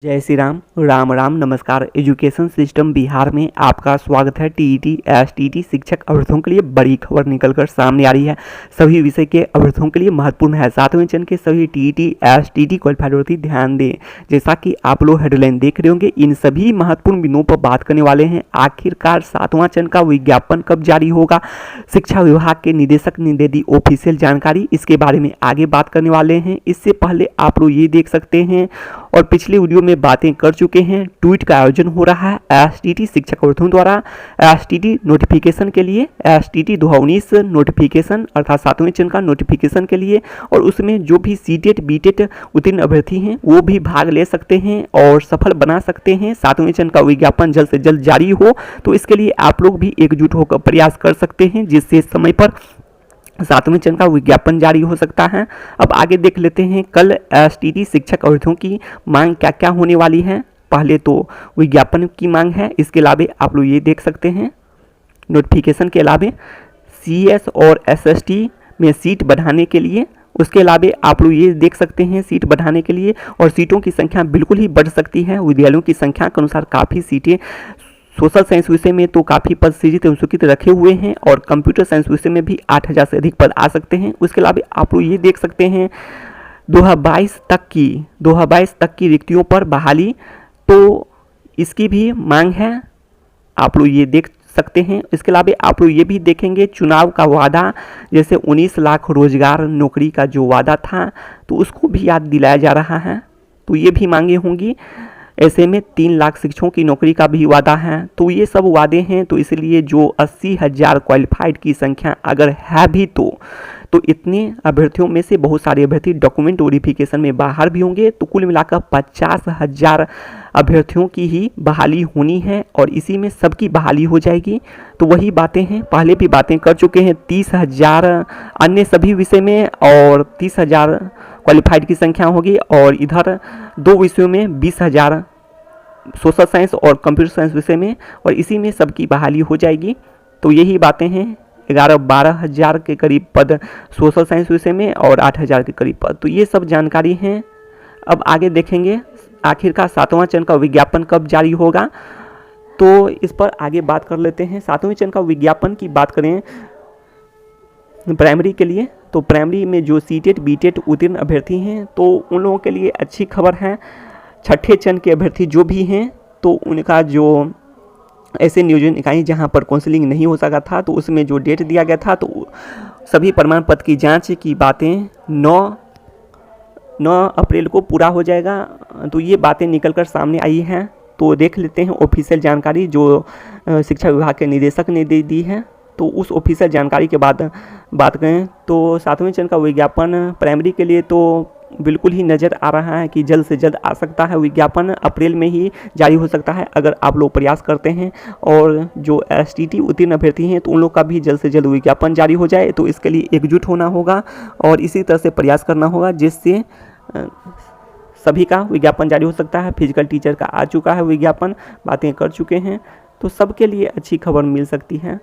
जय श्री राम, राम राम, नमस्कार। Education system Bihar में आपका स्वागत है। टीईटी एसटीटी शिक्षक अभ्यर्थियों के लिए बड़ी खबर निकलकर सामने आ रही है। सभी विषय के अभ्यर्थियों के लिए महत्वपूर्ण है। 7वें चरण के सभी टीईटी एसटीटी क्वालिफाइड अभ्यर्थी ध्यान दें। जैसा कि आप लोग हेडलाइन देख रहे होंगे, इन सभी महत्वपूर्ण बिंदुओं पर बात करने वाले हैं। आखिरकार 7वां चरण का विज्ञापन कब जारी होगा, शिक्षा विभाग के निदेशक ने दे दी ऑफिशियल जानकारी, इसके बारे में आगे बात करने वाले हैं। इससे पहले आप लोग ये देख सकते हैं और पिछले वीडियो में बातें कर चुके हैं। ट्वीट का आयोजन हो रहा है एसटीटी शिक्षक अभ्यर्थियों द्वारा एसटीटी नोटिफिकेशन के लिए, एसटीटी 2019 नोटिफिकेशन अर्थात 7वें चरण का नोटिफिकेशन के लिए, और उसमें जो भी सीटेट बीटेट उत्तीर्ण अभ्यर्थी हैं वो भी भाग ले सकते हैं और सफल बना सकते हैं। 7वें चरण का विज्ञापन जल्द से जल्द जारी हो, तो इसके लिए आप लोग भी एकजुट होकर प्रयास कर सकते हैं, जिससे समय पर 7वें चरण का विज्ञापन जारी हो सकता है। अब आगे देख लेते हैं कल एसटीटी शिक्षक अभ्यर्थियों की मांग क्या क्या होने वाली है। पहले तो विज्ञापन की मांग है, इसके अलावा आप लोग ये देख सकते हैं नोटिफिकेशन के अलावा सीएस और एसएसटी में सीट बढ़ाने के लिए, उसके अलावा आप लोग ये देख सकते हैं सीट बढ़ाने के लिए, और सीटों की संख्या बिल्कुल ही बढ़ सकती है। विद्यालयों की संख्या के अनुसार काफ़ी सीटें सोशल साइंस विषय में तो काफ़ी पद सृजित एवं स्वीकृत रखे हुए हैं, और कंप्यूटर साइंस विषय में भी 8000 से अधिक पद आ सकते हैं। उसके अलावा आप लोग ये देख सकते हैं 2022 तक की रिक्तियों पर बहाली, तो इसकी भी मांग है, आप लोग ये देख सकते हैं। इसके अलावा आप लोग ये भी देखेंगे चुनाव का वादा, जैसे 19 लाख रोजगार नौकरी का जो वादा था, तो उसको भी याद दिलाया जा रहा है, तो ये भी मांगे होंगी। ऐसे में 3 लाख शिक्षकों की नौकरी का भी वादा है, तो ये सब वादे हैं। तो इसलिए जो 80,000 क्वालिफाइड की संख्या अगर है भी तो इतने अभ्यर्थियों में से बहुत सारे अभ्यर्थी डॉक्यूमेंट वेरिफिकेशन में बाहर भी होंगे, तो कुल मिलाकर 50,000 अभ्यर्थियों की ही बहाली होनी है, और इसी में सबकी बहाली हो जाएगी। तो वही बातें हैं, पहले भी बातें कर चुके हैं। 30,000 अन्य सभी विषय में और 30,000 क्वालिफाइड की संख्या होगी, और इधर 2 विषयों में 20,000 सोशल साइंस और कंप्यूटर साइंस विषय में, और इसी में सबकी बहाली हो जाएगी। तो यही बातें हैं। 11-12 हज़ार के करीब पद सोशल साइंस विषय में और 8,000 के करीब पद, तो ये सब जानकारी हैं। अब आगे देखेंगे आखिरकार 7वां चरण का विज्ञापन कब जारी होगा, तो इस पर आगे बात कर लेते हैं। 7वें चरण का विज्ञापन की बात करें प्राइमरी के लिए, तो प्राइमरी में जो सीटेट बीटेट उत्तीर्ण अभ्यर्थी हैं, तो उन लोगों के लिए अच्छी खबर है। 6ठे चरण के अभ्यर्थी जो भी हैं, तो उनका जो ऐसे नियोजन इकाई जहां पर काउंसलिंग नहीं हो सका था, तो उसमें जो डेट दिया गया था, तो सभी प्रमाण पत्र की जांच की बातें 9 अप्रैल को पूरा हो जाएगा। तो ये बातें निकलकर सामने आई हैं, तो देख लेते हैं ऑफिशियल जानकारी जो शिक्षा विभाग के निदेशक ने दे दी है। तो उस ऑफिशियल जानकारी के बाद बात करें तो 7वें चरण का विज्ञापन प्राइमरी के लिए तो बिल्कुल ही नज़र आ रहा है कि जल्द से जल्द आ सकता है। विज्ञापन अप्रैल में ही जारी हो सकता है अगर आप लोग प्रयास करते हैं, और जो एसटीटी उत्तीर्ण अभ्यर्थी हैं तो उन लोग का भी जल्द से जल्द विज्ञापन जारी हो जाए। तो इसके लिए एकजुट होना होगा और इसी तरह से प्रयास करना होगा, जिससे सभी का विज्ञापन जारी हो सकता है। फिजिकल टीचर का आ चुका है विज्ञापन, बातें कर चुके हैं, तो सबके लिए अच्छी खबर मिल सकती है।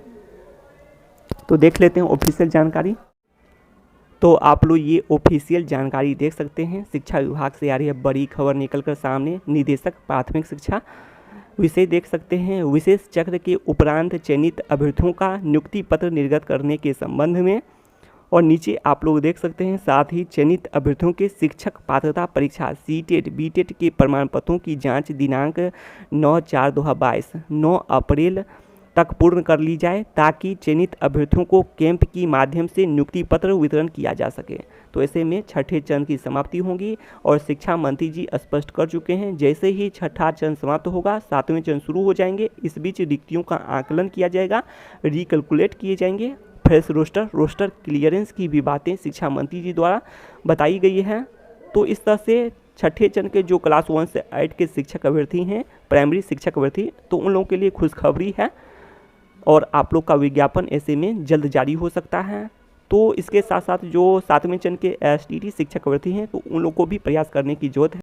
तो देख लेते हैं ऑफिशियल जानकारी। तो आप लोग ये ऑफिशियल जानकारी देख सकते हैं, शिक्षा विभाग से आ रही है बड़ी खबर निकलकर सामने। निदेशक प्राथमिक शिक्षा विषय देख सकते हैं, विशेष चक्र के उपरांत चयनित अभ्यर्थियों का नियुक्ति पत्र निर्गत करने के संबंध में, और नीचे आप लोग देख सकते हैं साथ ही चयनित अभ्यर्थियों के शिक्षक पात्रता परीक्षा सीटेट बीटेट के प्रमाण पत्रों की जांच दिनांक 9/4/2022 9 अप्रैल तक पूर्ण कर ली जाए, ताकि चयनित अभ्यर्थियों को कैंप की माध्यम से नियुक्ति पत्र वितरण किया जा सके। तो ऐसे में 6ठे चरण की समाप्ति होगी, और शिक्षा मंत्री जी स्पष्ट कर चुके हैं जैसे ही 6ठा चरण समाप्त होगा 7वें चरण शुरू हो जाएंगे। इस बीच रिक्तियों का आकलन किया जाएगा, रिकैलकुलेट किए जाएंगे। फ्रेश रोस्टर क्लियरेंस की भी बातें शिक्षा मंत्री जी द्वारा बताई गई है। तो इस तरह से 6ठे चरण के जो क्लास 1 से 8 के शिक्षक अभ्यर्थी हैं, प्राइमरी शिक्षक अभ्यर्थी, तो उन लोगों के लिए खुशखबरी है, और आप लोग का विज्ञापन ऐसे में जल्द जारी हो सकता है। तो इसके साथ साथ जो 7वें चरण के एसटीटी शिक्षक अभ्यर्थी हैं, तो उन लोग को भी प्रयास करने की जरूरत है।